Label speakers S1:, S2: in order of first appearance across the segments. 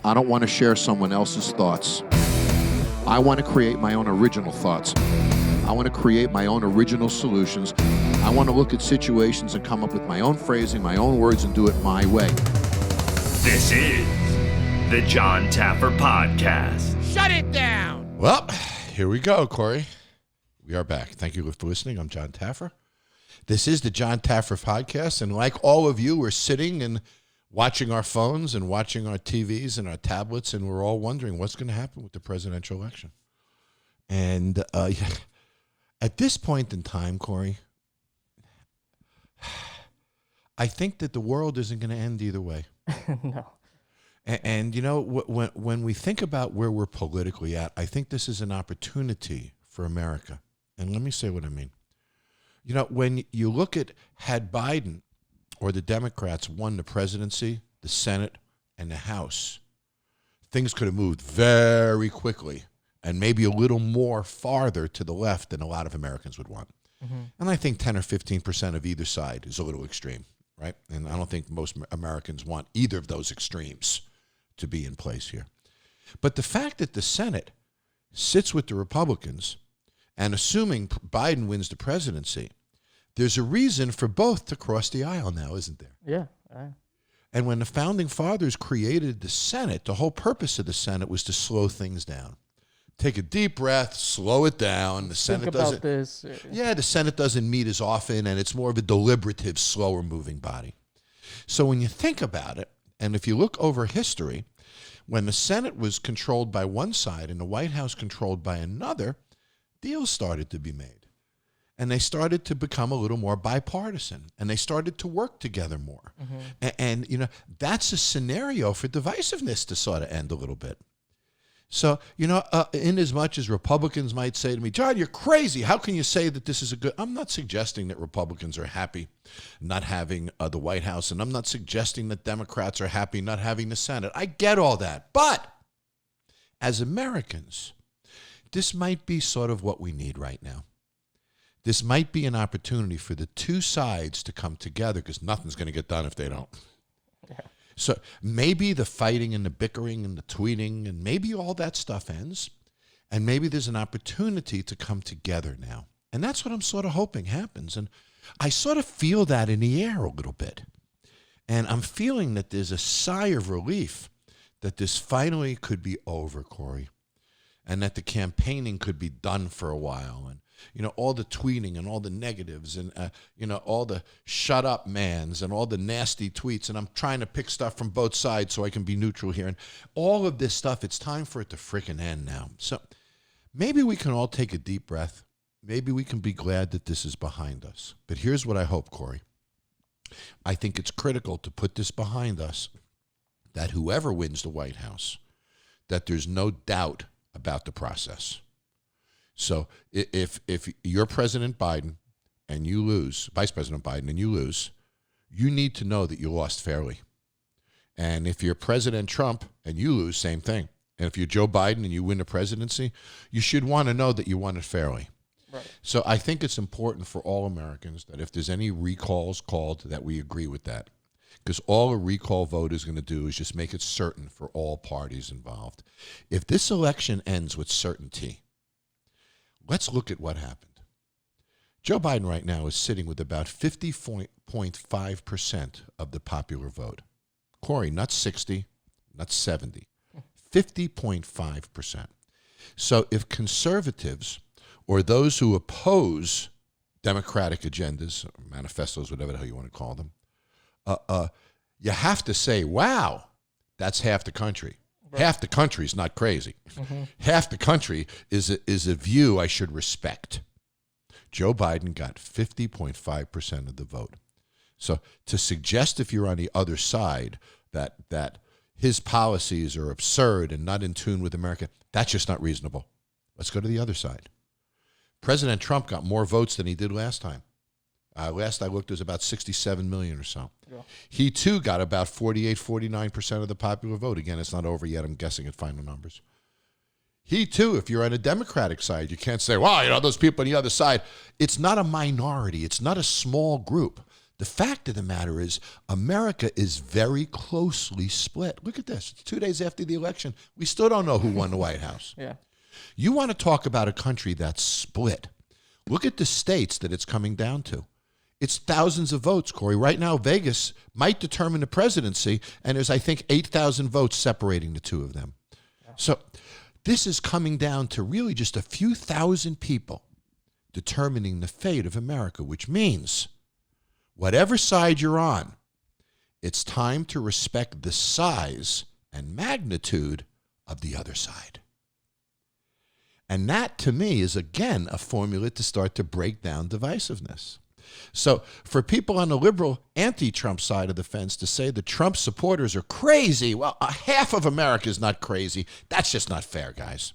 S1: I don't want to share someone else's thoughts. I want to create my own original thoughts. I want to create my own original solutions. I want to look at situations and come up with my own phrasing, my own words, and do it my way.
S2: This is the Jon Taffer Podcast.
S3: Shut it down!
S4: Well, here we go, Corey. We are back. Thank you for listening. I'm Jon Taffer. This is the Jon Taffer Podcast, and like all of you, we're sitting and watching our phones and watching our TVs and our tablets, and we're all wondering what's going to happen with the presidential election. And at this point in time, Corey, I think that the world isn't going to end either way.
S3: No.
S4: And you know, when we think about where we're politically at, I think this is an opportunity for America. And let me say what I mean. You know, when you look at, had Biden or the Democrats won the presidency, the Senate, and the House, things could have moved very quickly and maybe a little more farther to the left than a lot of Americans would want. Mm-hmm. And I think 10 or 15% of either side is a little extreme, right? And I don't think most Americans want either of those extremes to be in place here. But the fact that the Senate sits with the Republicans, and assuming Biden wins the presidency, there's a reason for both to cross the aisle now, isn't there?
S3: Yeah.
S4: And when the Founding Fathers created the Senate, the whole purpose of the Senate was to slow things down. Take a deep breath, slow it down. The Senate doesn't.
S3: This.
S4: Yeah, the Senate doesn't meet as often, and it's more of a deliberative, slower-moving body. So when you think about it, and if you look over history, when the Senate was controlled by one side and the White House controlled by another, deals started to be made. And they started to become a little more bipartisan, and they started to work together more. Mm-hmm. And, you know, that's a scenario for divisiveness to sort of end a little bit. So, you know, in as much as Republicans might say to me, John, you're crazy. How can you say that this is a good... I'm not suggesting that Republicans are happy not having the White House, and I'm not suggesting that Democrats are happy not having the Senate. I get all that. But as Americans, this might be sort of what we need right now. This might be an opportunity for the two sides to come together, because nothing's going to get done if they don't. Yeah. So maybe the fighting and the bickering and the tweeting and maybe all that stuff ends, and maybe there's an opportunity to come together now. And that's what I'm sort of hoping happens. And I sort of feel that in the air a little bit. And I'm feeling that there's a sigh of relief that this finally could be over, Corey, and that the campaigning could be done for a while. And you know, all the tweeting and all the negatives and, you know, all the shut up mans and all the nasty tweets. And I'm trying to pick stuff from both sides so I can be neutral here. And all of this stuff, it's time for it to frickin' end now. So maybe we can all take a deep breath. Maybe we can be glad that this is behind us. But here's what I hope, Corey. I think it's critical to put this behind us, that whoever wins the White House, that there's no doubt about the process. So if you're President Biden and you lose, Vice President Biden and you lose, you need to know that you lost fairly. And if you're President Trump and you lose, same thing. And if you're Joe Biden and you win the presidency, you should want to know that you won it fairly. Right. So I think it's important for all Americans that if there's any recalls called, that we agree with that. Because all a recall vote is going to do is just make it certain for all parties involved. If this election ends with certainty, let's look at what happened. Joe Biden right now is sitting with about 50.5% of the popular vote. Corey, not 60, not 70, 50.5%. So if conservatives or those who oppose democratic agendas, manifestos, whatever the hell you want to call them, you have to say, wow, that's half the country. Right. Half the country is not crazy. Mm-hmm. Half the country is a view I should respect. Joe Biden got 50.5% of the vote. So to suggest, if you're on the other side, that his policies are absurd and not in tune with America, that's just not reasonable. Let's go to the other side. President Trump got more votes than he did last time. Last I looked, it was about 67 million or so. Yeah. He, too, got about 49% of the popular vote. Again, it's not over yet. I'm guessing at final numbers. He, too, if you're on a Democratic side, you can't say, well, you know, those people on the other side. It's not a minority. It's not a small group. The fact of the matter is, America is very closely split. Look at this. It's 2 days after the election. We still don't know who won the White House.
S3: Yeah.
S4: You want to talk about a country that's split. Look at the states that it's coming down to. It's thousands of votes, Corey. Right now, Vegas might determine the presidency, and there's, I think, 8,000 votes separating the two of them. Yeah. So this is coming down to really just a few thousand people determining the fate of America, which means whatever side you're on, it's time to respect the size and magnitude of the other side. And that, to me, is, again, a formula to start to break down divisiveness. So for people on the liberal anti-Trump side of the fence to say the Trump supporters are crazy, well, half of America is not crazy. That's just not fair, guys.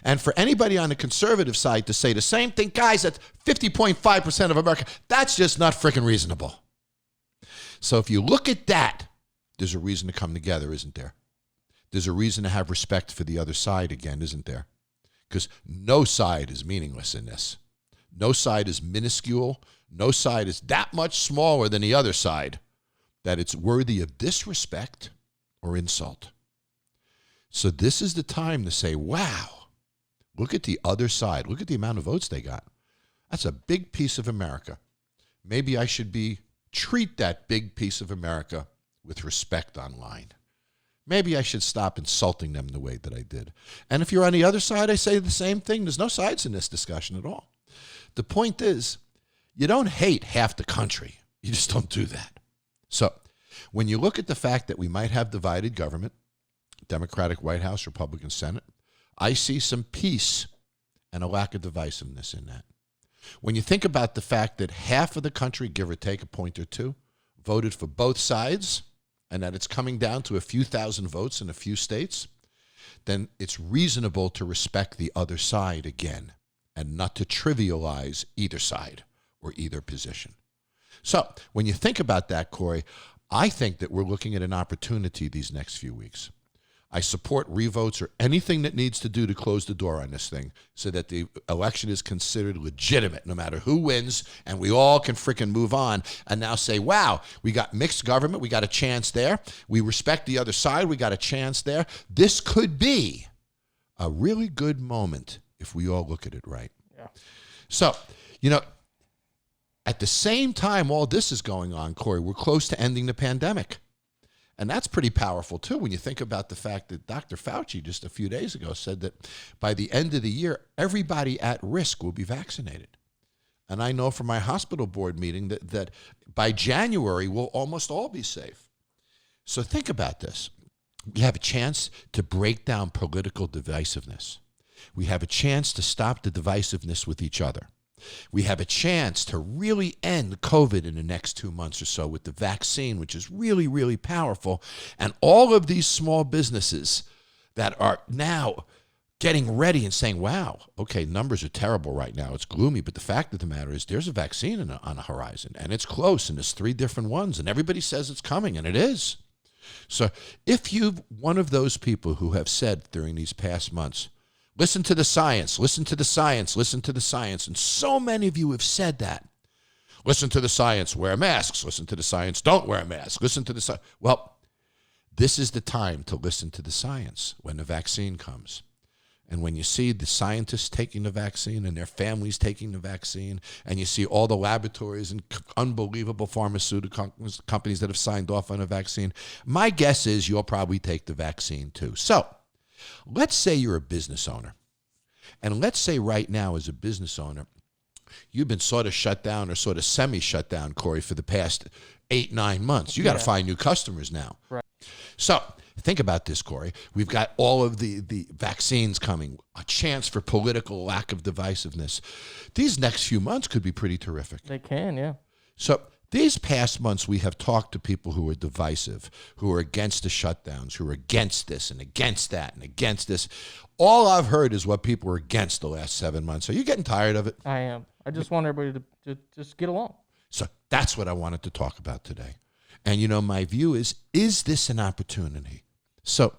S4: And for anybody on the conservative side to say the same thing, guys, that's 50.5% of America, that's just not freaking reasonable. So if you look at that, there's a reason to come together, isn't there? There's a reason to have respect for the other side again, isn't there? Because no side is meaningless in this. No side is minuscule. No side is that much smaller than the other side that it's worthy of disrespect or insult. So this is the time to say, wow, look at the other side. Look at the amount of votes they got. That's a big piece of America. Maybe I should treat that big piece of America with respect online. Maybe I should stop insulting them the way that I did. And if you're on the other side, I say the same thing. There's no sides in this discussion at all. The point is, you don't hate half the country. You just don't do that. So when you look at the fact that we might have divided government, Democratic White House, Republican Senate, I see some peace and a lack of divisiveness in that. When you think about the fact that half of the country, give or take a point or two, voted for both sides, and that it's coming down to a few thousand votes in a few states, then it's reasonable to respect the other side again and not to trivialize either side or either position. So when you think about that, Corey, I think that we're looking at an opportunity these next few weeks. I support revotes or anything that needs to do to close the door on this thing so that the election is considered legitimate no matter who wins, and we all can freaking move on and now say, wow, we got mixed government, we got a chance there. We respect the other side, we got a chance there. This could be a really good moment if we all look at it right. Yeah. So, at the same time all this is going on, Corey, we're close to ending the pandemic. And that's pretty powerful, too, when you think about the fact that Dr. Fauci just a few days ago said that by the end of the year, everybody at risk will be vaccinated. And I know from my hospital board meeting that by January, we'll almost all be safe. So think about this. We have a chance to break down political divisiveness. We have a chance to stop the divisiveness with each other. We have a chance to really end COVID in the next 2 months or so with the vaccine, which is really, really powerful. And all of these small businesses that are now getting ready and saying, wow, okay, numbers are terrible right now. It's gloomy. But the fact of the matter is there's a vaccine on the horizon, and it's close, and there's 3 different ones, and everybody says it's coming, and it is. So if you're one of those people who have said during these past months, listen to the science, listen to the science, listen to the science. And so many of you have said that. Listen to the science, wear masks. Listen to the science, don't wear a mask. Listen to the science. Well, this is the time to listen to the science when the vaccine comes. And when you see the scientists taking the vaccine and their families taking the vaccine, and you see all the laboratories and unbelievable pharmaceutical companies that have signed off on a vaccine, my guess is you'll probably take the vaccine too. So, let's say you're a business owner. And let's say right now as a business owner, you've been sort of shut down or sort of semi-shut down, Corey, for the past 8-9 months. You got to find new customers now. Right. So think about this, Corey. We've got all of the vaccines coming, a chance for political lack of divisiveness. These next few months could be pretty terrific.
S3: They can, yeah.
S4: So these past months, we have talked to people who are divisive, who are against the shutdowns, who are against this and against that and against this. All I've heard is what people are against the last 7 months. Are you getting tired of it?
S3: I am. I just want everybody to just get along.
S4: So that's what I wanted to talk about today. And, my view is this an opportunity? So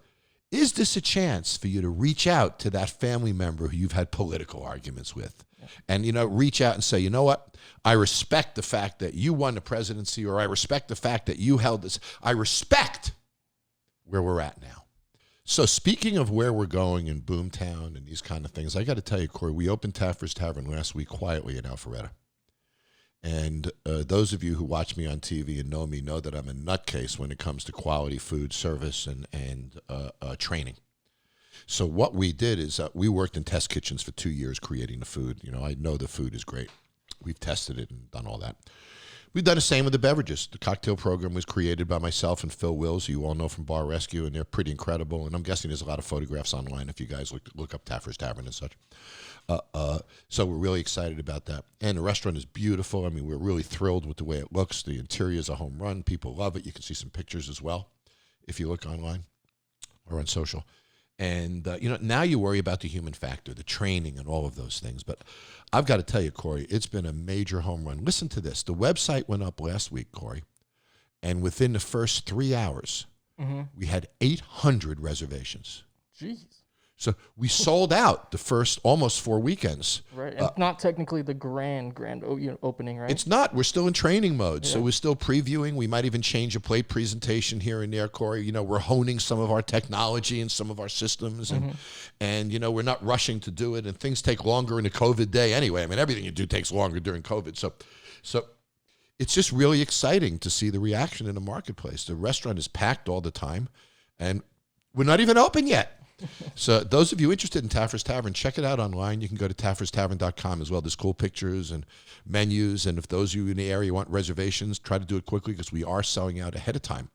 S4: is this a chance for you to reach out to that family member who you've had political arguments with? And, reach out and say, you know what? I respect the fact that you won the presidency, or I respect the fact that you held this. I respect where we're at now. So speaking of where we're going in Boomtown and these kind of things, I got to tell you, Corey, we opened Taffer's Tavern last week quietly in Alpharetta. And those of you who watch me on TV and know me know that I'm a nutcase when it comes to quality food service and training. So what we did is we worked in test kitchens for 2 years creating the food. I know the food is great. We've tested it and done all that. We've done the same with the beverages. The cocktail program was created by myself and Phil Wills, who you all know from Bar Rescue, and they're pretty incredible. And I'm guessing there's a lot of photographs online if you guys look up Taffer's Tavern and such. So we're really excited about that. And the restaurant is beautiful. I mean, we're really thrilled with the way it looks. The interior is a home run. People love it. You can see some pictures as well if you look online or on social. And, now you worry about the human factor, the training and all of those things. But I've got to tell you, Corey, it's been a major home run. Listen to this. The website went up last week, Corey, and within the first 3 hours, we had 800 reservations.
S3: Jeez.
S4: So we sold out the first almost 4 weekends.
S3: Right, and not technically the grand opening, right?
S4: It's not. We're still in training mode, so we're still previewing. We might even change a plate presentation here and there, Corey. We're honing some of our technology and some of our systems, and we're not rushing to do it, and things take longer in a COVID day anyway. I mean, everything you do takes longer during COVID. So it's just really exciting to see the reaction in the marketplace. The restaurant is packed all the time, and we're not even open yet. So those of you interested in Taffer's Tavern, check it out online. You can go to tafferstavern.com as well. There's cool pictures and menus. And if those of you in the area want reservations, try to do it quickly because we are selling out ahead of time.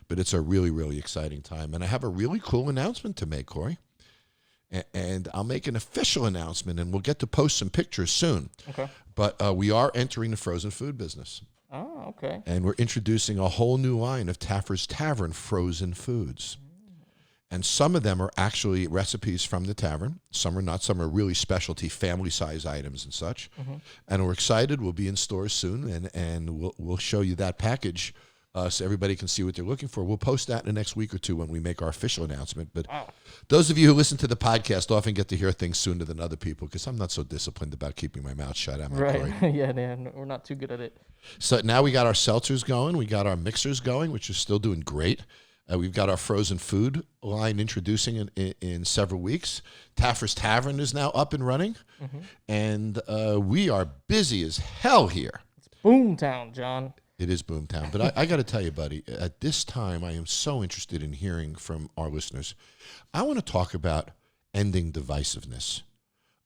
S4: But it's a really, really exciting time. And I have a really cool announcement to make, Corey. And I'll make an official announcement, and we'll get to post some pictures soon.
S3: Okay.
S4: But we are entering the frozen food business.
S3: Oh, okay.
S4: And we're introducing a whole new line of Taffer's Tavern frozen foods. And some of them are actually recipes from the tavern. Some are not. Some are really specialty family-size items and such. And we're excited. We'll be in stores soon, and we'll show you that package so everybody can see what they're looking for. We'll post that in the next week or two when we make our official announcement. But those of you who listen to the podcast often get to hear things sooner than other people because I'm not so disciplined about keeping my mouth shut. Am I, Corey?
S3: Right. Yeah, man. We're not too good at it.
S4: So now we got our seltzers going. We got our mixers going, which is still doing great. We've got our frozen food line introducing in several weeks. Taffer's Tavern is now up and running, and we are busy as hell here.
S3: It's Boomtown, John.
S4: It is Boomtown. But I got to tell you, buddy, at this time, I am so interested in hearing from our listeners. I want to talk about ending divisiveness.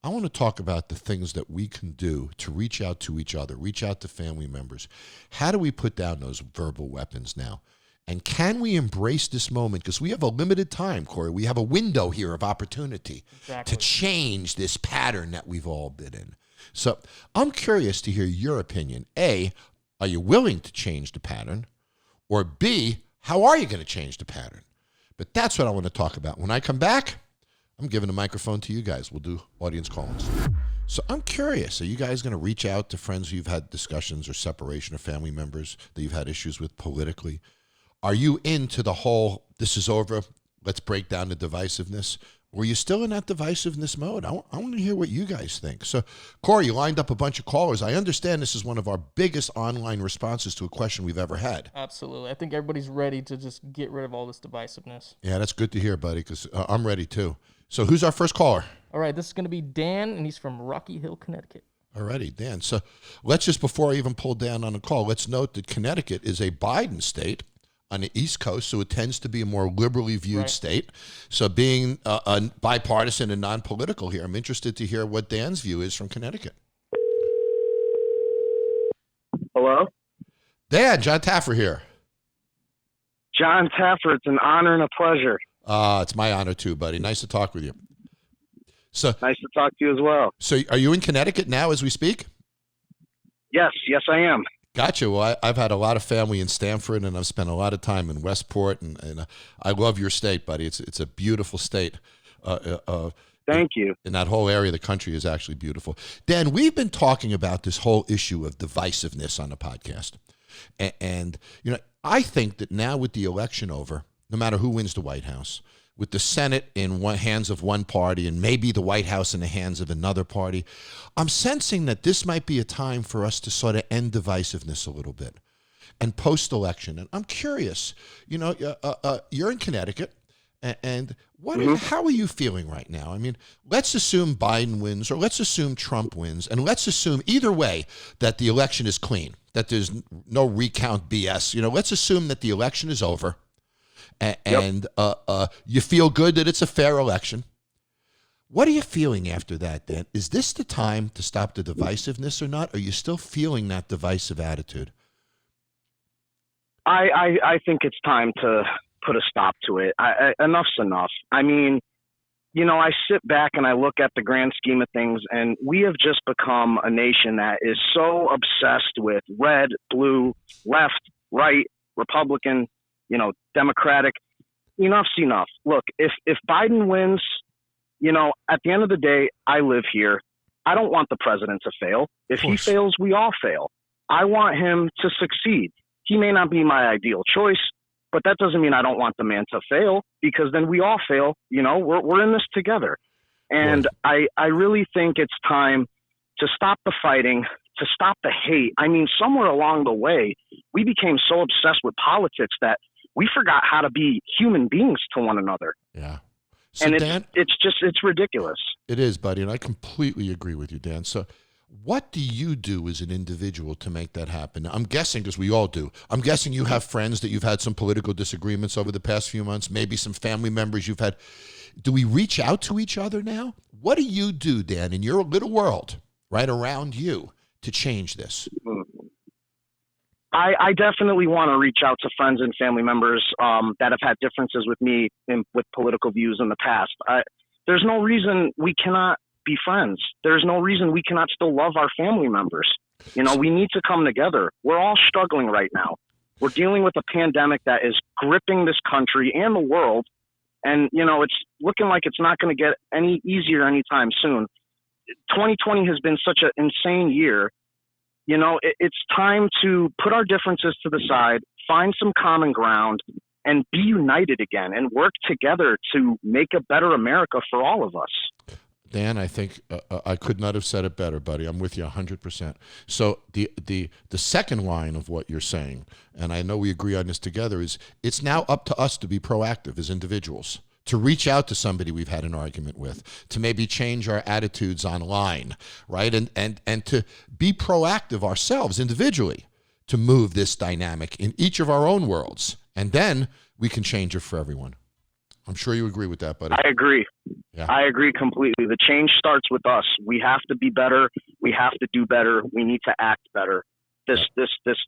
S4: I want to talk about the things that we can do to reach out to each other, reach out to family members. How do we put down those verbal weapons now? And can we embrace this moment? Because we have a limited time, Corey. We have a window here of opportunity to change this pattern that we've all been in. So I'm curious to hear your opinion. A, are you willing to change the pattern? Or B, how are you going to change the pattern? But that's what I want to talk about. When I come back, I'm giving the microphone to you guys. We'll do audience call-ins. So I'm curious, are you guys going to reach out to friends who you've had discussions or separation or family members that you've had issues with politically? Are you into the whole, this is over, let's break down the divisiveness? Or are you still in that divisiveness mode? I want to hear what you guys think. So, Corey, you lined up a bunch of callers. I understand this is one of our biggest online responses to a question we've ever had.
S3: Absolutely. I think everybody's ready to just get rid of all this divisiveness.
S4: Yeah, that's good to hear, buddy, because I'm ready too. So who's our first caller?
S3: All right, this is going to be Dan, and he's from Rocky Hill, Connecticut.
S4: Alrighty, Dan. So let's just, before I even pull Dan on the call, let's note that Connecticut is a Biden state on the East Coast, so it tends to be a more liberally viewed state. So being bipartisan and non-political here, I'm interested to hear what Dan's view is from Connecticut.
S5: Hello?
S4: Dan, Jon Taffer here.
S5: Jon Taffer, it's an honor and a pleasure.
S4: It's my honor too, buddy. Nice to talk with you. So
S5: nice to talk to you as well.
S4: So are you in Connecticut now as we speak?
S5: Yes, I am.
S4: Gotcha. Well, I've had a lot of family in Stamford, and I've spent a lot of time in Westport, and I love your state, buddy. It's a beautiful state.
S5: Thank you.
S4: And that whole area of the country is actually beautiful. Dan, we've been talking about this whole issue of divisiveness on the podcast. And I think that now with the election over, no matter who wins the White House, with the Senate in hands of one party and maybe the White House in the hands of another party, I'm sensing that this might be a time for us to sort of end divisiveness a little bit and post-election. And I'm curious, you're in Connecticut, and how are you feeling right now? I mean, let's assume Biden wins, or let's assume Trump wins, and let's assume either way that the election is clean, that there's no recount BS. Let's assume that the election is over, and you feel good that it's a fair election. What are you feeling after that, Dan? Is this the time to stop the divisiveness or not? Are you still feeling that divisive attitude?
S5: I think it's time to put a stop to it. Enough's enough. I mean, I sit back and I look at the grand scheme of things, and we have just become a nation that is so obsessed with red, blue, left, right, Republican, Democratic. Enough's enough. Look, if Biden wins, at the end of the day, I live here. I don't want the president to fail. If he fails, we all fail. I want him to succeed. He may not be my ideal choice, but that doesn't mean I don't want the man to fail, because then we all fail. We're in this together. And I really think it's time to stop the fighting, to stop the hate. I mean, somewhere along the way, we became so obsessed with politics that we forgot how to be human beings to one another.
S4: Yeah. So
S5: and
S4: Dan,
S5: it's ridiculous.
S4: It is, buddy, and I completely agree with you, Dan. So what do you do as an individual to make that happen? I'm guessing, because we all do, I'm guessing you have friends that you've had some political disagreements over the past few months, maybe some family members you've had. Do we reach out to each other now? What do you do, Dan, in your little world right around you to change this?
S5: I definitely want to reach out to friends and family members that have had differences with me with political views in the past. There's no reason we cannot be friends. There's no reason we cannot still love our family members. We need to come together. We're all struggling right now. We're dealing with a pandemic that is gripping this country and the world. And, it's looking like it's not going to get any easier anytime soon. 2020 has been such an insane year. It's time to put our differences to the side, find some common ground, and be united again and work together to make a better America for all of us.
S4: Dan, I think I could not have said it better, buddy. I'm with you 100%. So the second line of what you're saying, and I know we agree on this together, is it's now up to us to be proactive as individuals, to reach out to somebody we've had an argument with, to maybe change our attitudes online, right? And to be proactive ourselves individually to move this dynamic in each of our own worlds. And then we can change it for everyone. I'm sure you agree with that, buddy.
S5: I agree.
S4: Yeah.
S5: I agree completely. The change starts with us. We have to be better. We have to do better. We need to act better. This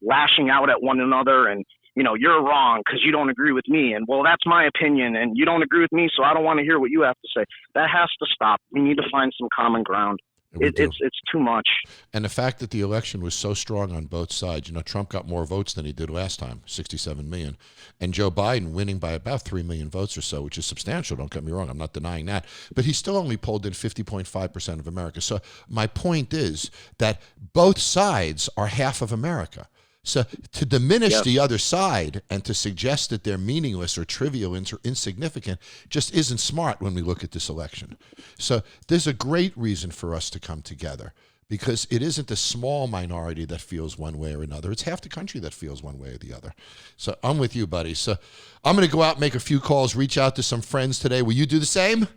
S5: lashing out at one another and, you're wrong because you don't agree with me. And, well, that's my opinion. And you don't agree with me, so I don't want to hear what you have to say. That has to stop. We need to find some common ground. It's too much.
S4: And the fact that the election was so strong on both sides, Trump got more votes than he did last time, 67 million, and Joe Biden winning by about 3 million votes or so, which is substantial. Don't get me wrong. I'm not denying that. But he still only polled in 50.5% of America. So my point is that both sides are half of America. So to diminish the other side and to suggest that they're meaningless or trivial or insignificant just isn't smart when we look at this election. So there's a great reason for us to come together, because it isn't a small minority that feels one way or another. It's half the country that feels one way or the other. So I'm with you, buddy. So I'm going to go out and make a few calls, reach out to some friends today. Will you do the same?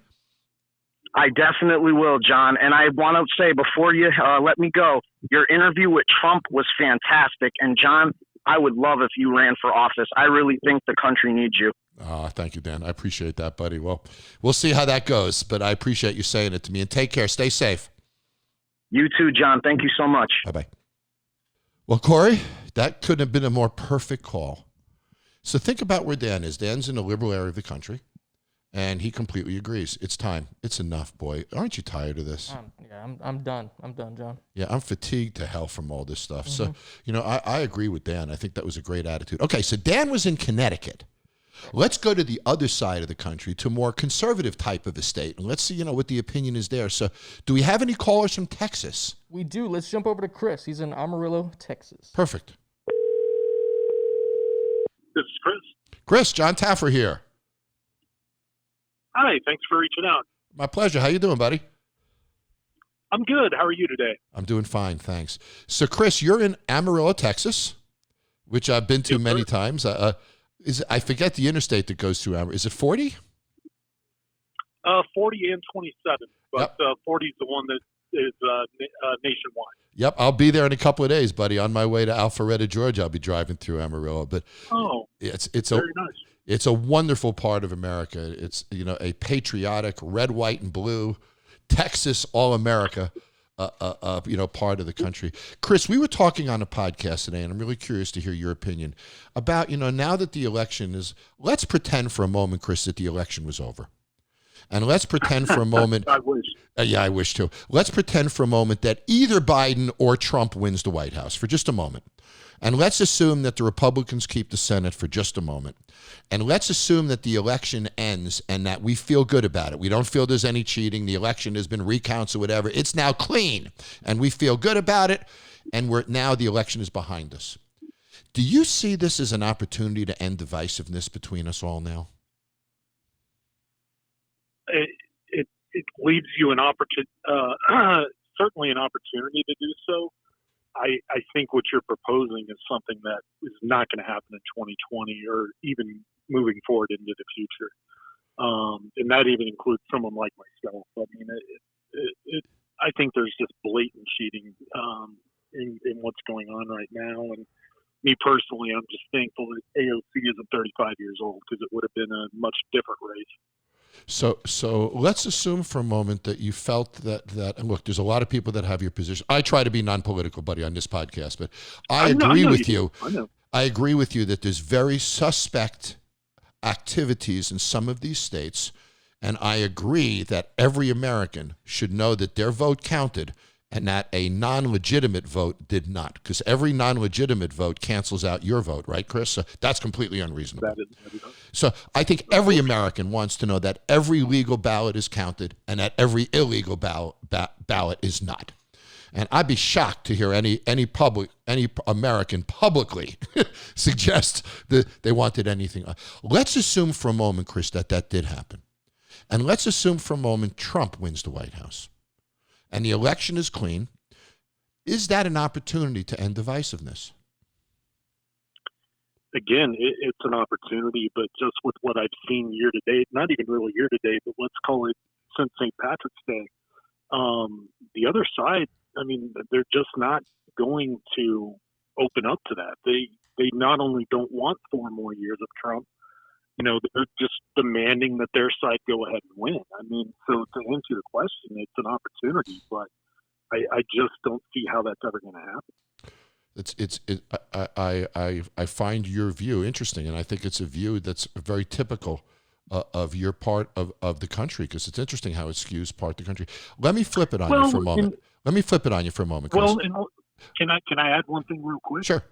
S5: I definitely will, John. And I want to say before you let me go, your interview with Trump was fantastic. And, John, I would love if you ran for office. I really think the country needs you.
S4: Thank you, Dan. I appreciate that, buddy. Well, we'll see how that goes, but I appreciate you saying it to me. And take care. Stay safe.
S5: You too, John. Thank you so much.
S4: Bye-bye. Well, Corey, that couldn't have been a more perfect call. So think about where Dan is. Dan's in the liberal area of the country. And he completely agrees. It's time. It's enough, boy. Aren't you tired of this?
S3: I'm done. I'm done, John.
S4: Yeah, I'm fatigued to hell from all this stuff. So, I agree with Dan. I think that was a great attitude. Okay, so Dan was in Connecticut. Let's go to the other side of the country, to a more conservative type of a state. And let's see, what the opinion is there. So do we have any callers from Texas?
S3: We do. Let's jump over to Chris. He's in Amarillo, Texas.
S4: Perfect.
S6: This is Chris.
S4: Chris, Jon Taffer here.
S6: Hi, thanks for reaching out.
S4: My pleasure. How you doing, buddy?
S6: I'm good. How are you today?
S4: I'm doing fine, thanks. So, Chris, you're in Amarillo, Texas, which I've been to
S6: Yes,
S4: many
S6: sir.
S4: times. I forget the interstate that goes through Amarillo. Is it 40?
S6: 40 and 27, but
S4: Yep.
S6: 40 is the one that is nationwide.
S4: Yep, I'll be there in a couple of days, buddy. On my way to Alpharetta, Georgia, I'll be driving through Amarillo. But
S6: Oh,
S4: it's
S6: very nice.
S4: It's a wonderful part of America. It's, a patriotic red, white, and blue Texas all-America, part of the country. Chris, we were talking on a podcast today, and I'm really curious to hear your opinion about, now that the election is, let's pretend for a moment, Chris, that the election was over. And let's pretend for a moment.
S6: I wish.
S4: Yeah, I wish too. Let's pretend for a moment that either Biden or Trump wins the White House for just a moment. And let's assume that the Republicans keep the Senate for just a moment. And let's assume that the election ends and that we feel good about it. We don't feel there's any cheating. The election has been recounted or whatever. It's now clean. And we feel good about it. And now the election is behind us. Do you see this as an opportunity to end divisiveness between us all now?
S6: It leaves you an opportunity, certainly an opportunity to do so. I think what you're proposing is something that is not going to happen in 2020 or even moving forward into the future. And that even includes someone like myself. I mean, I think there's just blatant cheating in what's going on right now. And me personally, I'm just thankful that AOC isn't 35 years old because it would have been a much different race.
S4: So let's assume for a moment that you felt that, and look, there's a lot of people that have your position. I try to be non-political, buddy, on this podcast, but I agree with you.
S6: I know.
S4: I agree with you that there's very suspect activities in some of these states, and I agree that every American should know that their vote counted and that a non-legitimate vote did not, because every non-legitimate vote cancels out your vote, right, Chris? So that's completely unreasonable.
S6: That is.
S4: So I think every American wants to know that every legal ballot is counted and that every illegal ballot is not. And I'd be shocked to hear any American publicly suggest that they wanted anything. Let's assume for a moment, Chris, that did happen. And let's assume for a moment Trump wins the White House and the election is clean. Is that an opportunity to end divisiveness?
S6: Again, it's an opportunity, but just with what I've seen year to date, not even really year to date, but let's call it since St. Patrick's Day, the other side, I mean, they're just not going to open up to that. They not only don't want 4 more years of Trump, they're just demanding that their side go ahead and win. I mean, so to answer your question, it's an opportunity, but I just don't see how that's ever going to happen.
S4: I find your view interesting, and I think it's a view that's very typical of your part of the country, because it's interesting how it skews part of the country. Let me flip it on you for a moment. Chris.
S6: Well, can I add one thing real quick?
S4: Sure.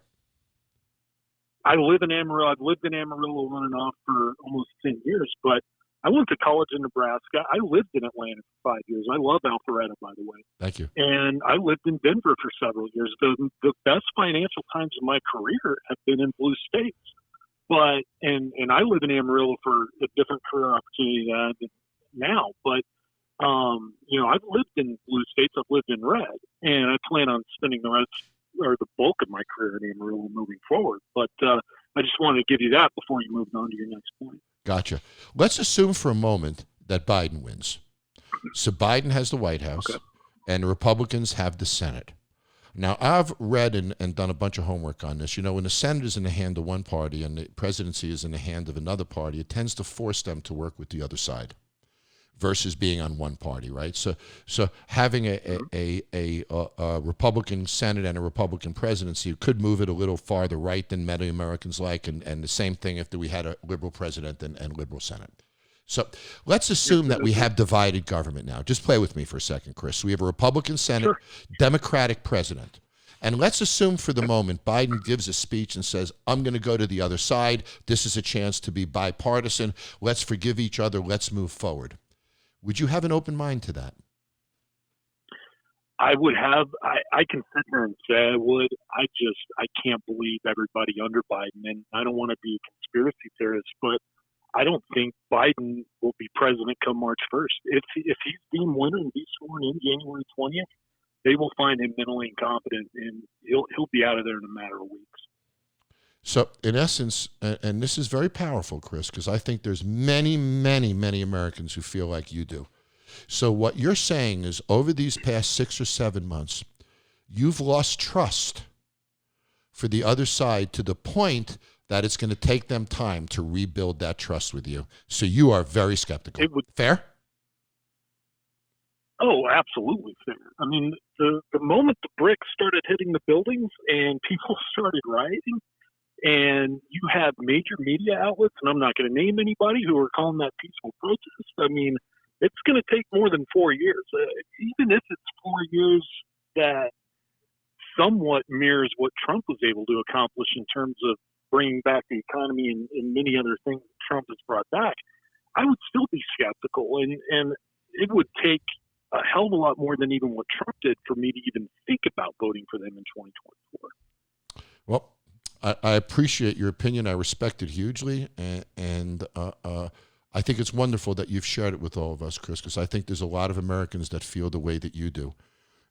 S6: I live in Amarillo. I've lived in Amarillo on and off for almost 10 years, but I went to college in Nebraska. I lived in Atlanta for 5 years. I love Alpharetta, by the way.
S4: Thank you.
S6: And I lived in Denver for several years. The best financial times of my career have been in blue states. But and I live in Amarillo for a different career opportunity than I do now. But I've lived in blue states. I've lived in red, and I plan on spending the bulk of my career in Amarillo moving forward. But I just wanted to give you that before you moved on to your next point.
S4: Gotcha. Let's assume for a moment that Biden wins. So Biden has the White House, okay, and the Republicans have the Senate. Now, I've read and done a bunch of homework on this. When the Senate is in the hand of one party and the presidency is in the hand of another party, it tends to force them to work with the other side versus being on one party, right? So having a Republican Senate and a Republican presidency could move it a little farther right than many Americans like, and the same thing if we had a liberal president and liberal Senate. So let's assume that we have divided government now. Just play with me for a second, Chris. We have a Republican Senate, sure, Democratic president. And let's assume for the moment Biden gives a speech and says, I'm going to go to the other side. This is a chance to be bipartisan. Let's forgive each other. Let's move forward. Would you have an open mind to that?
S6: I would have. I can sit there and say I would. I can't believe everybody under Biden. And I don't want to be a conspiracy theorist, but I don't think Biden will be president come March 1st. If he's deemed winner and he's sworn in January 20th, they will find him mentally incompetent, and he'll be out of there in a matter of weeks.
S4: So, in essence, and this is very powerful, Chris, because I think there's many, many, many Americans who feel like you do. So what you're saying is over these past 6 or 7 months, you've lost trust for the other side to the point that it's going to take them time to rebuild that trust with you. So you are very skeptical. Fair?
S6: Oh, absolutely fair. I mean, the moment the bricks started hitting the buildings and people started rioting, and you have major media outlets, and I'm not going to name anybody, who are calling that peaceful protest. I mean, it's going to take more than 4 years. Even if it's 4 years that somewhat mirrors what Trump was able to accomplish in terms of bringing back the economy and many other things that Trump has brought back, I would still be skeptical. And it would take a hell of a lot more than even what Trump did for me to even think about voting for them in 2024.
S4: Well, I appreciate your opinion. I respect it hugely, and I think it's wonderful that you've shared it with all of us, Chris, because I think there's a lot of Americans that feel the way that you do.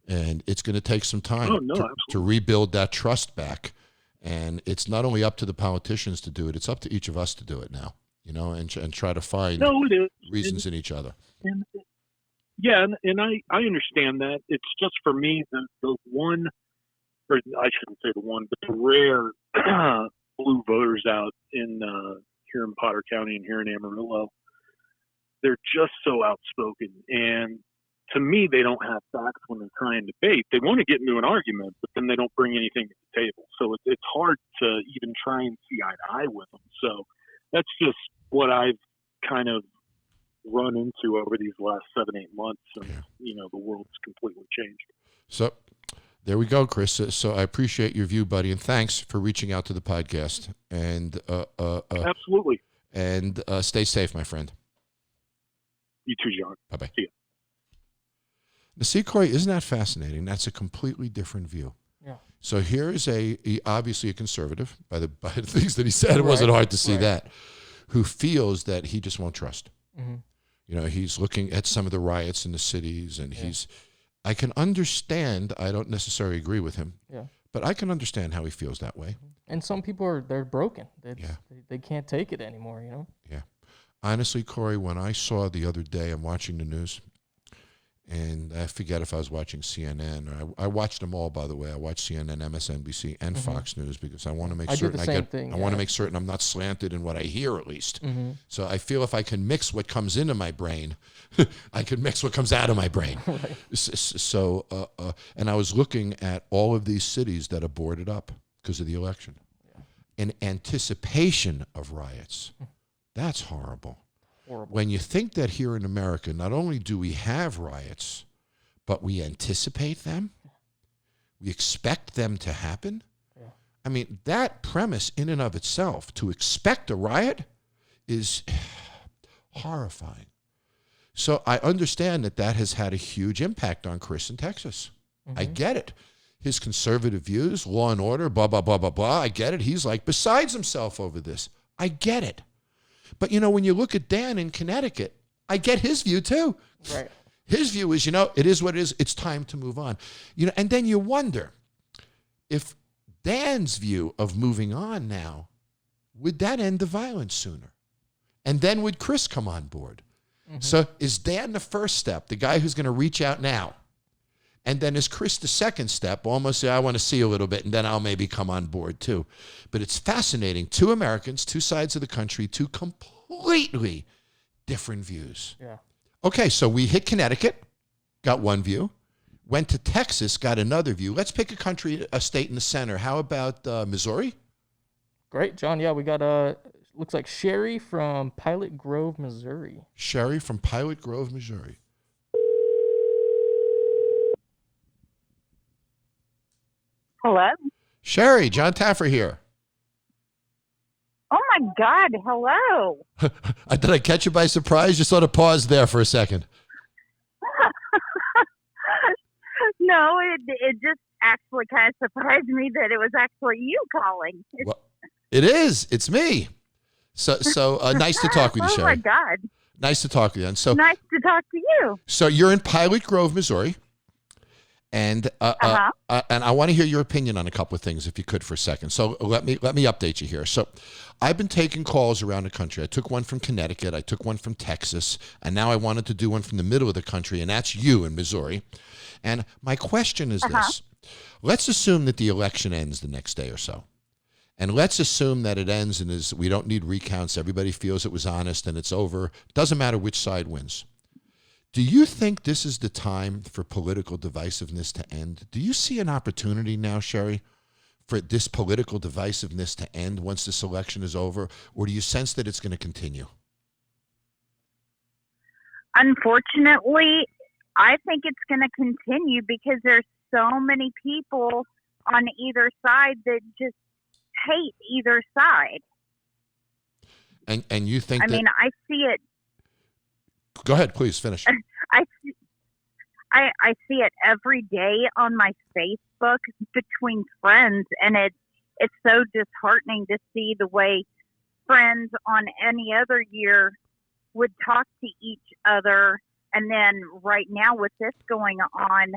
S4: And it's going to take some time to rebuild that trust back. And it's not only up to the politicians to do it, it's up to each of us to do it now, and try to find reasons in each other.
S6: And I understand that. It's just, for me, the one, or I shouldn't say the one, but the rare blue voters out in here in Potter County and here in Amarillo, they're just so outspoken. And to me, they don't have facts when they're trying to debate. They want to get into an argument, but then they don't bring anything to the table. So it's hard to even try and see eye to eye with them. So that's just what I've kind of run into over these last 7-8 months. And, the world's completely changed.
S4: So there we go, Chris. So I appreciate your view, buddy, and thanks for reaching out to the podcast. And
S6: absolutely.
S4: And stay safe, my friend.
S6: You too, John.
S4: Bye-bye.
S6: See ya.
S4: Now, see, Corey, isn't that fascinating? That's a completely different view.
S3: Yeah.
S4: So here is obviously a conservative, by the things that he said. It wasn't hard to see that, who feels that he just won't trust.
S3: Mm-hmm.
S4: He's looking at some of the riots in the cities, and I can understand. I don't necessarily agree with him.
S3: Yeah.
S4: But I can understand how he feels that way.
S3: And some people they're broken. They can't take it anymore,
S4: Yeah. Honestly, Corey, when I saw the other day, I'm watching the news, and I forget if I was watching CNN or I watched them all, by the way. I watched CNN, MSNBC, and Fox News because I want to make certain I want to make certain I'm not slanted in what I hear, at least.
S3: Mm-hmm.
S4: So I feel if I can mix what comes into my brain, I can mix what comes out of my brain.
S3: Right.
S4: So, and I was looking at all of these cities that are boarded up because of the election, in anticipation of riots. That's horrible. When you think that here in America, not only do we have riots, but we anticipate them, we expect them to happen. Yeah. I mean, that premise in and of itself, to expect a riot, is horrifying. So I understand that has had a huge impact on Chris in Texas. Mm-hmm. I get it. His conservative views, law and order, blah, blah, blah, blah, blah. I get it. He's like besides himself over this. I get it. But, when you look at Dan in Connecticut, I get his view too.
S3: Right.
S4: His view is, it is what it is. It's time to move on. And then you wonder if Dan's view of moving on now, would that end the violence sooner? And then would Chris come on board? Mm-hmm. So is Dan the first step, the guy who's going to reach out now? And then is Chris the second step, almost say, I want to see a little bit, and then I'll maybe come on board too. But it's fascinating. 2 Americans, 2 sides of the country, 2 completely different views.
S3: Yeah.
S4: Okay, so we hit Connecticut, got one view. Went to Texas, got another view. Let's pick a state in the center. How about Missouri?
S3: Great, John. Yeah, we got, looks like Sherry from Pilot Grove, Missouri.
S4: Sherry from Pilot Grove, Missouri.
S7: Hello?
S4: Sherry, Jon Taffer here.
S7: Oh, my God. Hello.
S4: Did I catch you by surprise? You sort of paused there for a second.
S7: No, it just actually kind of surprised me that it was actually you calling.
S4: Well, it is. It's me. So nice to talk with you,
S7: Oh
S4: Sherry.
S7: my God.
S4: Nice to talk with you. And so,
S7: Nice to talk to you.
S4: so you're in Pilot Grove, Missouri, and and I want to hear your opinion on a couple of things, if you could, for a second. So let me update you here. So I've been taking calls around the country. I took one from Connecticut, I took one from Texas, and now I wanted to do one from the middle of the country, and that's you in Missouri. And my question is this: let's assume that the election ends the next day or so. And let's assume that it ends and we don't need recounts. Everybody feels it was honest and it's over. Doesn't matter which side wins. Do you think this is the time for political divisiveness to end? Do you see an opportunity now, Sherry, for this political divisiveness to end once this election is over? Or do you sense that it's going to continue?
S7: Unfortunately, I think it's going to continue because there's so many people on either side that just hate either side.
S4: And you think
S7: I mean, I see it.
S4: Go ahead, please finish.
S7: I see it every day on my Facebook between friends, and it's so disheartening to see the way friends on any other year would talk to each other, and then right now with this going on,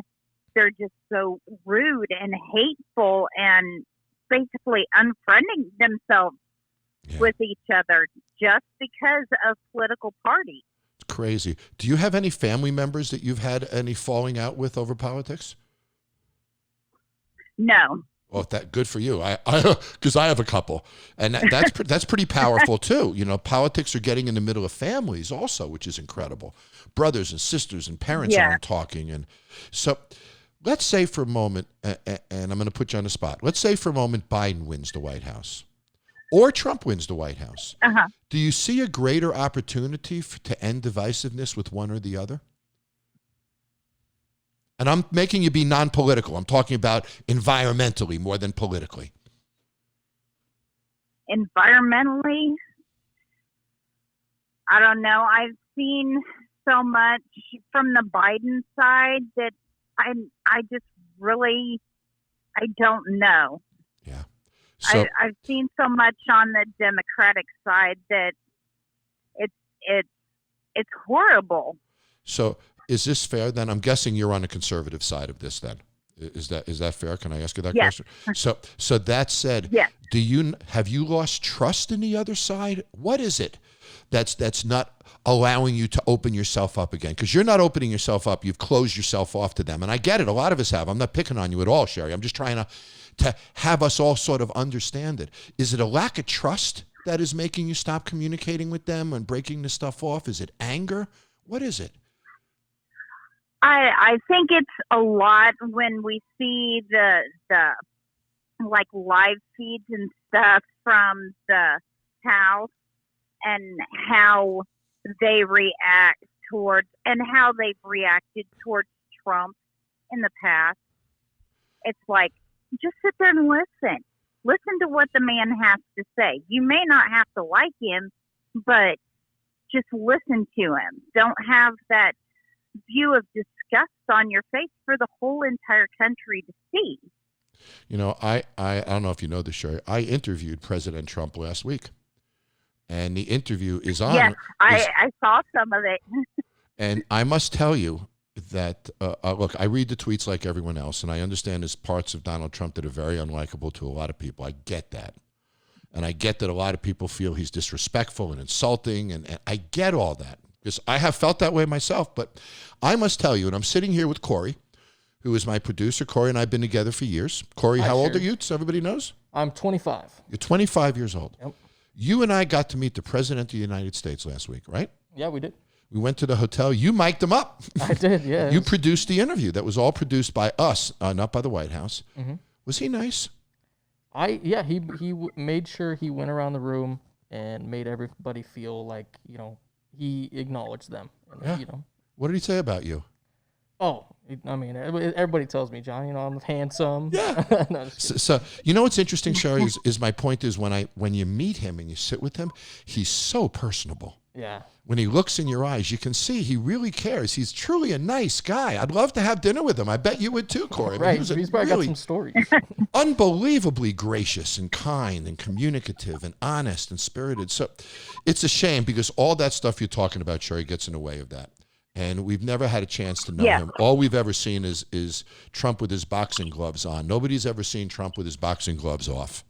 S7: they're just so rude and hateful and basically unfriending themselves with each other just because of political parties.
S4: It's crazy. Do you have any family members that you've had any falling out with over politics?
S7: No.
S4: Well, that good for you. I because I have a couple, and that's pretty powerful too. You know, politics are getting in the middle of families also, which is incredible. Brothers and sisters and parents aren't talking, and so. Let's say for a moment, and I'm going to put you on the spot. Let's say for a moment Biden wins the White House or Trump wins the White House. Do you see a greater opportunity to end divisiveness with one or the other? And I'm making you be non-political. I'm talking about environmentally more than politically.
S7: Environmentally, I don't know. I've seen so much from the Biden side that I just really, I don't know.
S4: Yeah. So,
S7: I've seen so much on the Democratic side that it's horrible.
S4: So is this fair then? I'm guessing you're on the conservative side of this then. Is that fair? Can I ask you that question? So that said, have you lost trust in the other side? What is it that's not allowing you to open yourself up again? Because you're not opening yourself up. You've closed yourself off to them. And I get it. A lot of us have. I'm not picking on you at all, Sherry. I'm just trying to have us all sort of understand it. Is it a lack of trust that is making you stop communicating with them and breaking the stuff off? Is it anger? What is it?
S7: I think it's a lot when we see the like live feeds and stuff from the House and how they react towards and how they've reacted towards Trump in the past. It's like, just sit there and listen. Listen to what the man has to say. You may not have to like him, but just listen to him. Don't have that view of disgust on your face for the whole entire country to see.
S4: You know, I don't know if you know this, Sherry. I interviewed President Trump last week. And the interview is on.
S7: Yes, I saw some of it.
S4: And I must tell you that, look, I read the tweets like everyone else, and I understand there's parts of Donald Trump that are very unlikable to a lot of people. I get that. And I get that a lot of people feel he's disrespectful and insulting, and I get all that. Because I have felt that way myself. But I must tell you, and I'm sitting here with Corey, who is my producer. Corey and I have been together for years. Corey, how old are you? So everybody knows?
S3: I'm 25.
S4: You're 25 years old.
S3: Yep.
S4: You and I got to meet the President of the United States last week, right?
S3: Yeah, we did.
S4: We went to the hotel. You mic'd him up.
S3: I did, yeah.
S4: You produced the interview. That was all produced by us, not by the White House.
S3: Mm-hmm.
S4: Was he nice?
S3: He made sure he went around the room and made everybody feel like, he acknowledged them. And,
S4: What did he say about you?
S3: Oh, I mean, everybody tells me, John, I'm handsome.
S4: Yeah.
S3: No,
S4: so what's interesting, Sherry, is my point is when you meet him and you sit with him, he's so personable.
S3: Yeah.
S4: when he looks in your eyes, you can see he really cares. He's truly a nice guy. I'd love to have dinner with him. I bet you would too, Corey. I mean,
S3: Right. He's probably got some stories.
S4: unbelievably gracious and kind and communicative and honest and spirited. So it's a shame because all that stuff you're talking about, Sherry, gets in the way of that. And we've never had a chance to know him. All we've ever seen is Trump with his boxing gloves on. Nobody's ever seen Trump with his boxing gloves off.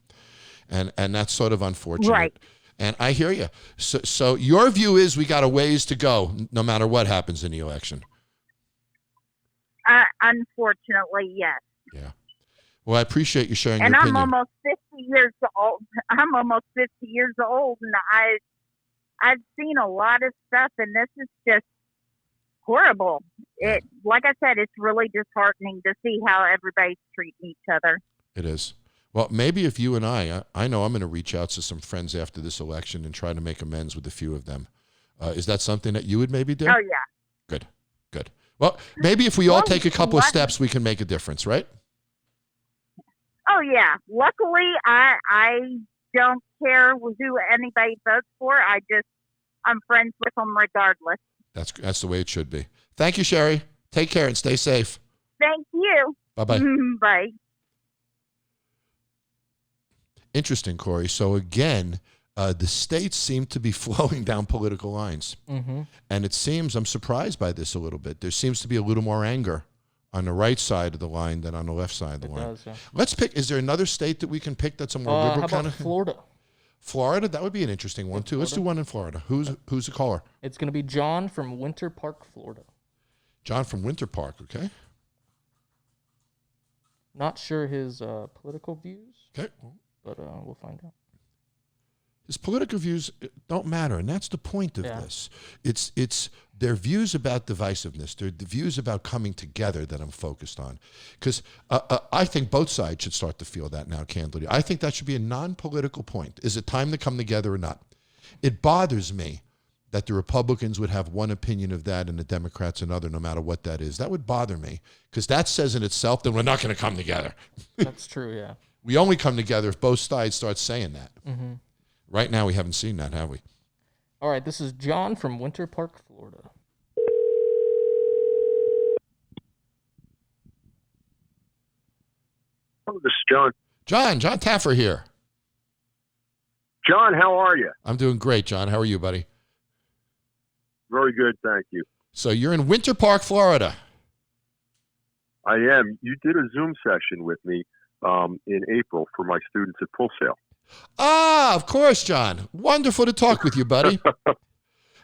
S4: And that's sort of unfortunate.
S7: Right.
S4: And I hear you. So your view is we got a ways to go no matter what happens in the election.
S7: Unfortunately, yes.
S4: Yeah. Well, I appreciate you sharing
S7: And
S4: your
S7: I'm
S4: opinion.
S7: almost 50 years old. I'm almost 50 years old, and I've seen a lot of stuff, and this is just horrible. It, like I said, it's really disheartening to see how everybody's treating each other.
S4: It is. Well, maybe if you and I know I'm going to reach out to some friends after this election and try to make amends with a few of them. Is that something that you would maybe do?
S7: Oh, yeah.
S4: Good. Well, maybe if we all
S7: Well,
S4: take a couple of
S7: what-
S4: steps, we can make a difference, right?
S7: Oh, yeah. Luckily, I don't care who anybody votes for. I'm friends with them regardless.
S4: That's the way it should be. Thank you, Sherry. Take care and stay safe.
S7: Thank you.
S4: Bye-bye.
S7: Bye.
S4: Interesting, Corey. So again, the states seem to be flowing down political lines.
S3: Mm-hmm.
S4: And it seems, I'm surprised by this a little bit, there seems to be a little more anger on the right side of the line than on the left side of the
S3: It
S4: line.
S3: does, yeah.
S4: Let's pick, is there another state that we can pick that's a more
S3: How
S4: liberal
S3: about
S4: kind of?
S3: Florida?
S4: Florida? That would be an interesting one, too. Let's do one in Florida. Who's the caller?
S3: It's going to be John from Winter Park, Florida.
S4: John from Winter Park, okay?
S3: Not sure his political views,
S4: Okay.
S3: but we'll find out.
S4: His political views don't matter, and that's the point of
S3: Yeah.
S4: this. It's their views about divisiveness, their the views about coming together that I'm focused on. Because I think both sides should start to feel that now, candidly. I think that should be a non-political point. Is it time to come together or not? It bothers me that the Republicans would have one opinion of that and the Democrats another, no matter what that is. That would bother me, because that says in itself that we're not going to come together.
S3: That's true, yeah.
S4: We only come together if both sides start saying that.
S3: Mm-hmm.
S4: Right now, we haven't seen that, have we?
S3: All right, this is John from Winter Park, Florida.
S8: Oh, this is John.
S4: Jon Taffer here.
S8: John, how are you?
S4: I'm doing great, John. How are you, buddy?
S8: Very good, thank you.
S4: So you're in Winter Park, Florida.
S8: I am. You did a Zoom session with me in April for my students at Full Sail.
S4: Ah, of course, John. Wonderful to talk with you, buddy.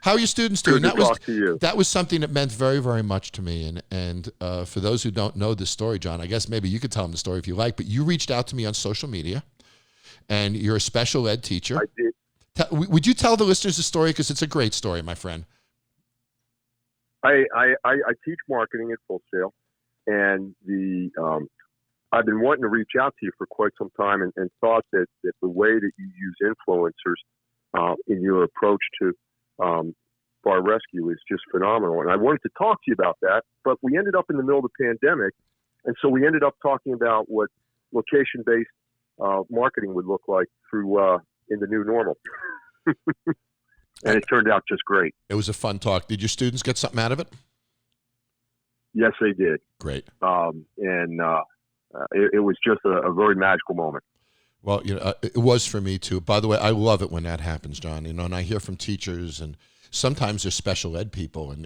S4: How are your students doing?
S8: Good to talk to you.
S4: That was something that meant very, very much to me. And for those who don't know this story, John, I guess maybe you could tell them the story if you like, but you reached out to me on social media, and you're a special ed teacher.
S8: I did.
S4: Would you tell the listeners the story? Because it's a great story, my friend.
S8: I teach marketing at Full Sail, and I've been wanting to reach out to you for quite some time, and thought that the way that you use influencers in your approach to Bar Rescue is just phenomenal. And I wanted to talk to you about that, but we ended up in the middle of the pandemic, and so we ended up talking about what location-based marketing would look like through in the new normal. And it turned out just great.
S4: It was a fun talk. Did your students get something out of it?
S8: Yes, they did.
S4: Great.
S8: It was just a very magical moment.
S4: Well, it was for me too. By the way, I love it when that happens, John. And I hear from teachers, and sometimes they're special ed people, and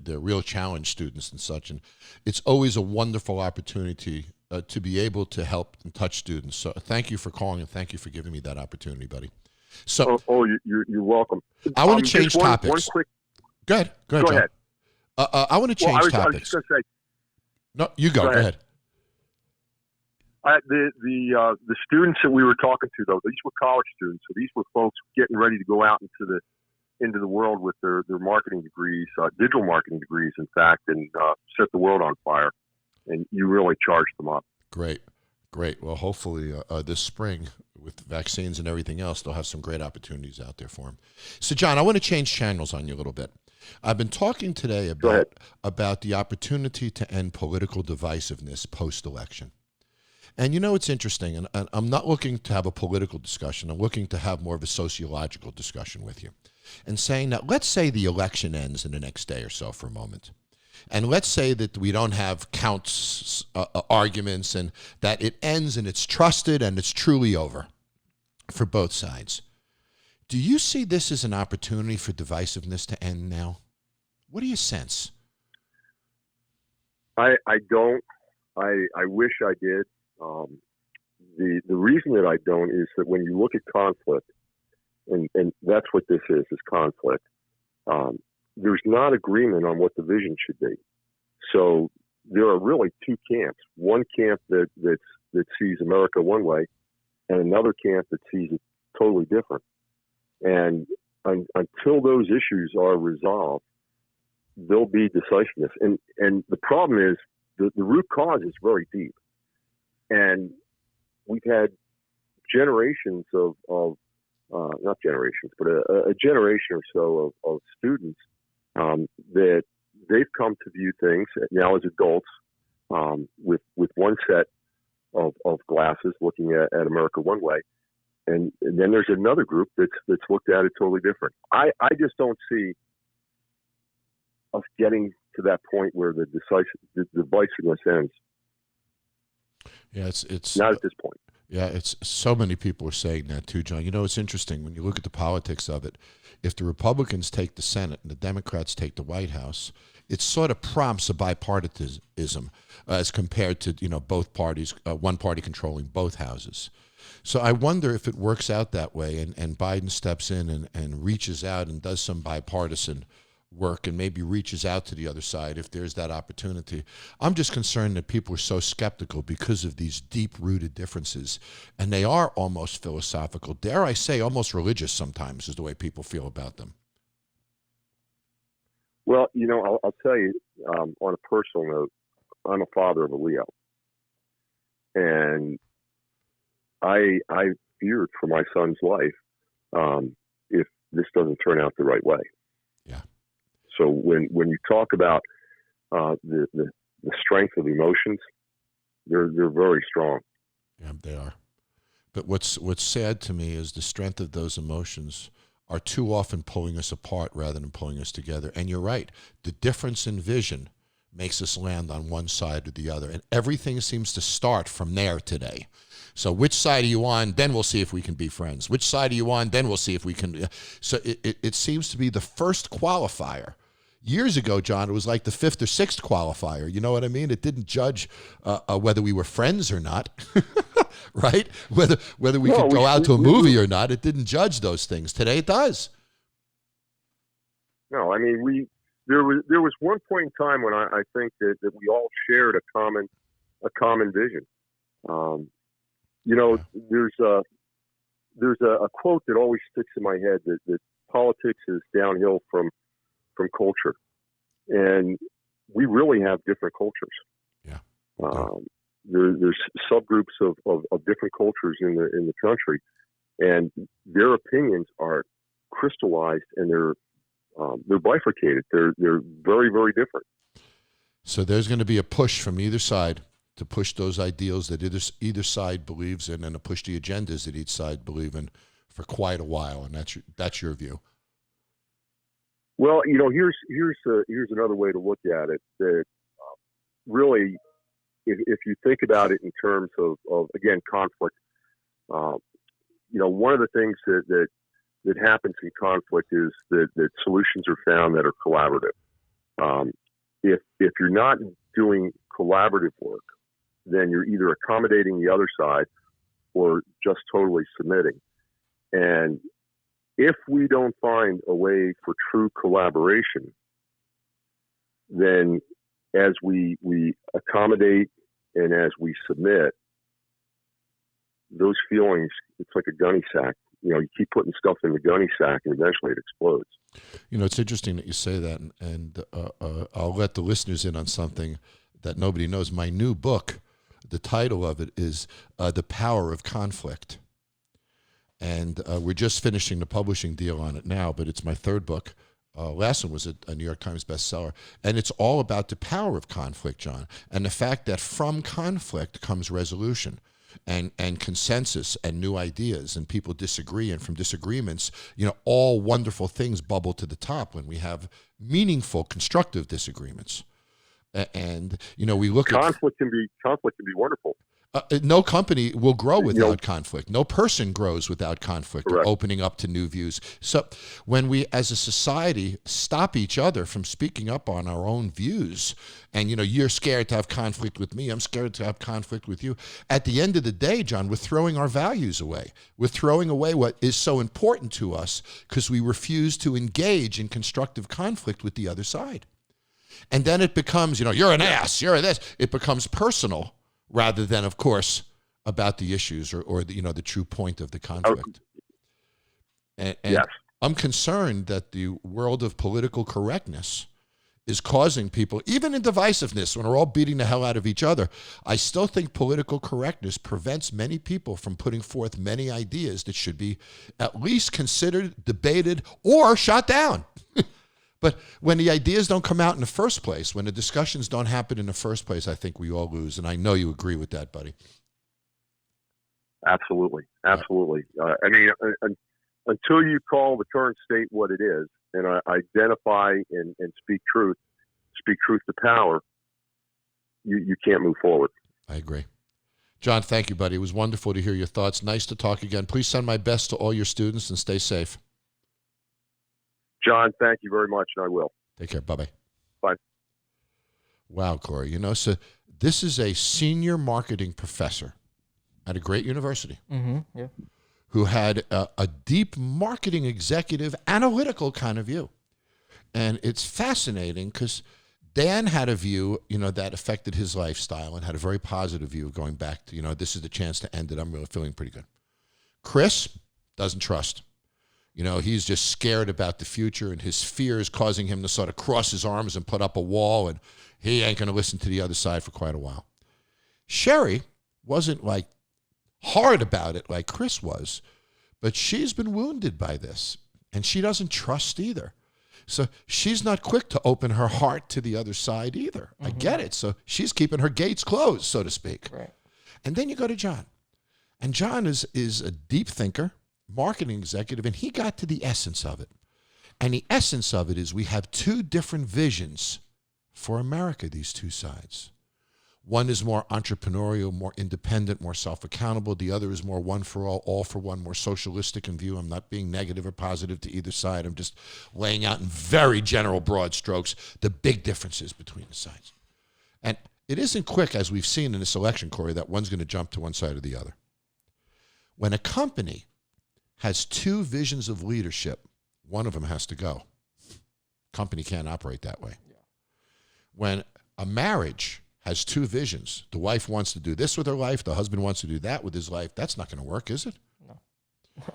S4: they're real challenge students and such. And it's always a wonderful opportunity to be able to help and touch students. So thank you for calling, and thank you for giving me that opportunity, buddy. So,
S8: you're welcome.
S4: I want to change
S8: just
S4: topics.
S8: One quick.
S4: Go ahead,
S8: Go
S4: John.
S8: ahead.
S4: I want to change
S8: I was
S4: topics.
S8: just going to say,
S4: No, you go. Go ahead.
S8: the students that we were talking to, though, these were college students. So these were folks getting ready to go out into the world with their marketing degrees, digital marketing degrees, in fact, and set the world on fire. And you really charged them up.
S4: Great. Well, hopefully this spring, with vaccines and everything else, they'll have some great opportunities out there for them. So, John, I want to change channels on you a little bit. I've been talking today about the opportunity to end political divisiveness post-election. And it's interesting, and I'm not looking to have a political discussion. I'm looking to have more of a sociological discussion with you. and saying, now, let's say the election ends in the next day or so for a moment. And let's say that we don't have counts, arguments, and that it ends and it's trusted and it's truly over for both sides. Do you see this as an opportunity for divisiveness to end now? What do you sense?
S8: I don't. I wish I did. The reason that I don't is that when you look at conflict, and that's what this is conflict, there's not agreement on what the vision should be. So there are really two camps. One camp that sees America one way, and another camp that sees it totally different. And until those issues are resolved, there'll be decisiveness. And the problem is the root cause is very deep. And we've had generations of not generations, but a generation or so of students that they've come to view things now as adults with one set of glasses looking at America one way. And then there's another group that's looked at it totally different. I just don't see us getting to that point where the divisiveness ends.
S4: Yeah, it's
S8: not at this point.
S4: Yeah, it's so many people are saying that too, John. You know, it's interesting when you look at the politics of it. If the Republicans take the Senate and the Democrats take the White House, it sort of prompts a bipartisanism as compared to, you know, both parties, one party controlling both houses. So I wonder if it works out that way and Biden steps in and reaches out and does some bipartisan work and maybe reaches out to the other side if there's that opportunity. I'm just concerned that people are so skeptical because of these deep-rooted differences, and they are almost philosophical, dare I say almost religious sometimes is the way people feel about them.
S8: Well, you know, I'll tell you on a personal note, I'm a father of a Leo, and I feared for my son's life if this doesn't turn out the right way.
S4: Yeah.
S8: So when you talk about the strength of emotions, they're very strong.
S4: Yeah, they are. But what's sad to me is the strength of those emotions are too often pulling us apart rather than pulling us together. And you're right. The difference in vision makes us land on one side or the other. And everything seems to start from there today. So which side are you on? Then we'll see if we can be friends. Which side are you on? Then we'll see if we can. So it seems to be the first qualifier. Years ago, John, it was like the fifth or sixth qualifier. You know what I mean? It didn't judge whether we were friends or not, right? Whether we could go out to a movie or not. It didn't judge those things. Today it does.
S8: No, I mean, there was one point in time when I think that we all shared a common vision. You know, there's a quote that always sticks in my head that politics is downhill from culture, and we really have different cultures.
S4: Yeah.
S8: There's subgroups of different cultures in the country, and their opinions are crystallized and they're bifurcated. They're very, very different.
S4: So there's going to be a push from either side to push those ideals that either side believes in, and to push the agendas that each side believe in for quite a while, and that's your view.
S8: Well, you know, here's another way to look at it. That really, if you think about it in terms of again conflict, you know, one of the things that happens in conflict is that solutions are found that are collaborative. If you're not doing collaborative work, then you're either accommodating the other side or just totally submitting. And if we don't find a way for true collaboration, then as we accommodate and as we submit, those feelings, it's like a gunny sack. You know, you keep putting stuff in the gunny sack and eventually it explodes.
S4: You know, it's interesting that you say that, and I'll let the listeners in on something that nobody knows. My new book, the title of it is The Power of Conflict. And we're just finishing the publishing deal on it now, but it's my third book. Last one was a New York Times bestseller. And it's all about the power of conflict, John, and the fact that from conflict comes resolution. and consensus and new ideas, and people disagree, and from disagreements, all wonderful things bubble to the top when we have meaningful, constructive disagreements. And we look
S8: conflict can be wonderful.
S4: No company will grow without conflict. No person grows without conflict or opening up to new views. So when we as a society stop each other from speaking up on our own views, and you're scared to have conflict with me, I'm scared to have conflict with you, at the end of the day, John, we're throwing our values away. We're throwing away what is so important to us because we refuse to engage in constructive conflict with the other side. And then it becomes, you're an ass, you're this. It becomes personal, rather than, of course, about the issues or the true point of the conflict. And
S8: yes.
S4: I'm concerned that the world of political correctness is causing people, even in divisiveness, when we're all beating the hell out of each other, I still think political correctness prevents many people from putting forth many ideas that should be at least considered, debated, or shot down. But when the ideas don't come out in the first place, when the discussions don't happen in the first place, I think we all lose. And I know you agree with that, buddy.
S8: Absolutely. Until you call the current state what it is and identify and speak truth to power, you can't move forward.
S4: I agree. Jon, thank you, buddy. It was wonderful to hear your thoughts. Nice to talk again. Please send my best to all your students and stay safe.
S8: John, thank you very much, and I will.
S4: Take care. Bye-bye.
S8: Bye.
S4: Wow, Corey. So this is a senior marketing professor at a great university who had a deep marketing executive, analytical kind of view. And it's fascinating because Dan had a view, that affected his lifestyle and had a very positive view of going back to, this is the chance to end it. I'm really feeling pretty good. Chris doesn't trust. He's just scared about the future, and his fear is causing him to sort of cross his arms and put up a wall, and he ain't going to listen to the other side for quite a while. Sherry wasn't hard about it like Chris was, but she's been wounded by this, and she doesn't trust either. So she's not quick to open her heart to the other side either. I get it. So she's keeping her gates closed, so to speak.
S3: Right.
S4: And then you go to Jon. And Jon is a deep thinker, marketing executive, and he got to the essence of it. And the essence of it is we have two different visions for America, these two sides. One is more entrepreneurial, more independent, more self-accountable. The other is more one for all for one, more socialistic in view. I'm not being negative or positive to either side. I'm just laying out in very general, broad strokes the big differences between the sides. And it isn't quick, as we've seen in this election, Corey, that one's going to jump to one side or the other. When a company has two visions of leadership, one of them has to go. Company can't operate that way. Yeah. When a marriage has two visions, the wife wants to do this with her life, the husband wants to do that with his life, that's not going to work, is it?
S3: No.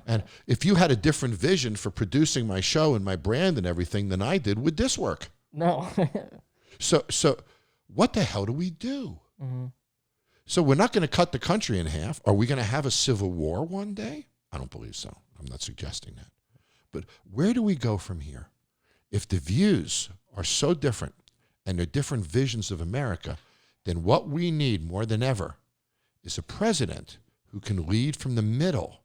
S4: And if you had a different vision for producing my show and my brand and everything than I did, would this work?
S3: No.
S4: So what the hell do we do?
S3: Mm-hmm.
S4: So we're not going to cut the country in half. Are we going to have a civil war one day? I don't believe so. I'm not suggesting that. But where do we go from here? If the views are so different and they're different visions of America, then what we need more than ever is a president who can lead from the middle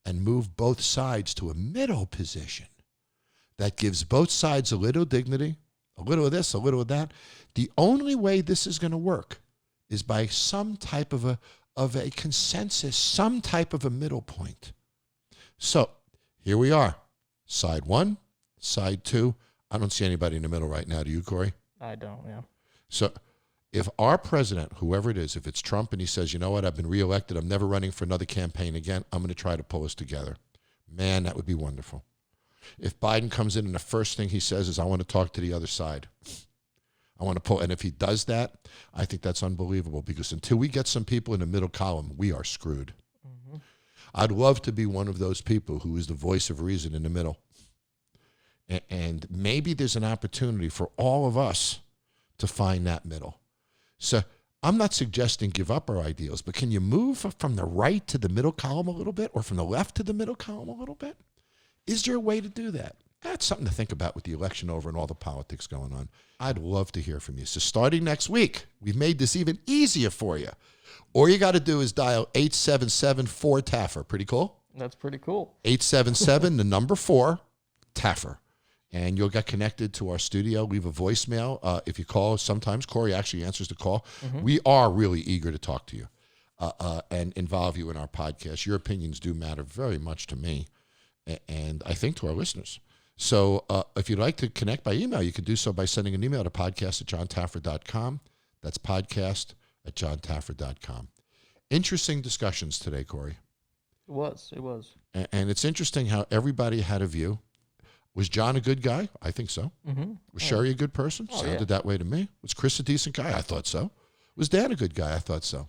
S4: and move both sides to a middle position that gives both sides a little dignity, a little of this, a little of that. The only way this is going to work is by some type of a consensus, some type of a middle point. So here we are, side one, side two. I don't see anybody in the middle right now. Do you, Corey?
S3: I don't, yeah.
S4: So if our president, whoever it is, if it's Trump and he says, you know what, I've been reelected, I'm never running for another campaign again, I'm going to try to pull us together. Man, that would be wonderful. If Biden comes in and the first thing he says is, I want to talk to the other side. I want to pull, and if he does that, I think that's unbelievable, because until we get some people in the middle column, we are screwed. Mm-hmm. I'd love to be one of those people who is the voice of reason in the middle. And maybe there's an opportunity for all of us to find that middle. So I'm not suggesting give up our ideals, but can you move from the right to the middle column a little bit, or from the left to the middle column a little bit? Is there a way to do that? That's something to think about with the election over and all the politics going on. I'd love to hear from you. So starting next week, we've made this even easier for you. All you got to do is dial 877-4-TAFFER. Pretty cool?
S3: That's pretty cool.
S4: 877, the number 4, TAFFER. And you'll get connected to our studio. Leave a voicemail. If you call, sometimes Corey actually answers the call. Mm-hmm. We are really eager to talk to you and involve you in our podcast. Your opinions do matter very much to me and I think to our listeners. So if you'd like to connect by email, you can do so by sending an email to podcast@jontaffer.com. That's podcast@jontaffer.com. Interesting discussions today, Corey.
S3: It was.
S4: And it's interesting how everybody had a view. Was John a good guy? I think so.
S3: Mm-hmm.
S4: Was Sherry a good person? Sounded that way to me. Was Chris a decent guy? I thought so. Was Dan a good guy? I thought so.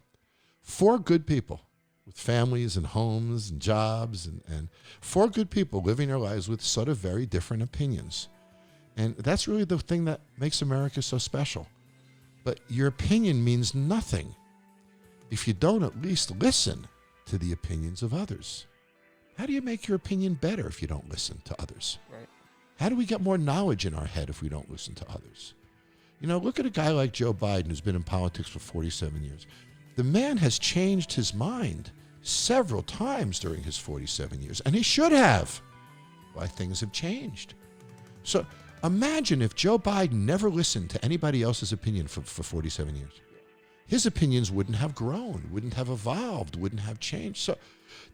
S4: 4 good people with families and homes and jobs and 4 good people living their lives with sort of very different opinions. And that's really the thing that makes America so special. But your opinion means nothing if you don't at least listen to the opinions of others. How do you make your opinion better if you don't listen to others?
S3: Right.
S4: How do we get more knowledge in our head if we don't listen to others? You know, look at a guy like Joe Biden who's been in politics for 47 years. The man has changed his mind several times during his 47 years, and he should have. Why things have changed. So imagine if Joe Biden never listened to anybody else's opinion for 47 years. His opinions wouldn't have grown, wouldn't have evolved, wouldn't have changed. So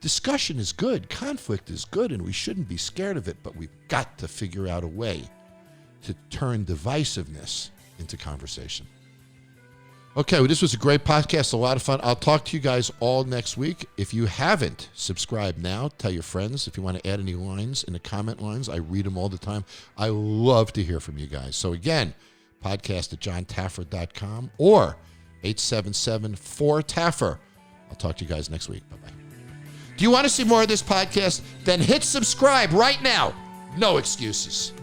S4: discussion is good, conflict is good, and we shouldn't be scared of it, but we've got to figure out a way to turn divisiveness into conversation. Okay, well, this was a great podcast, a lot of fun. I'll talk to you guys all next week. If you haven't subscribed now, tell your friends. If you want to add any lines in the comment lines, I read them all the time. I love to hear from you guys. So again, podcast@jontaffer.com or 877-4-TAFFER. I'll talk to you guys next week. Bye-bye. Do you want to see more of this podcast? Then hit subscribe right now. No excuses.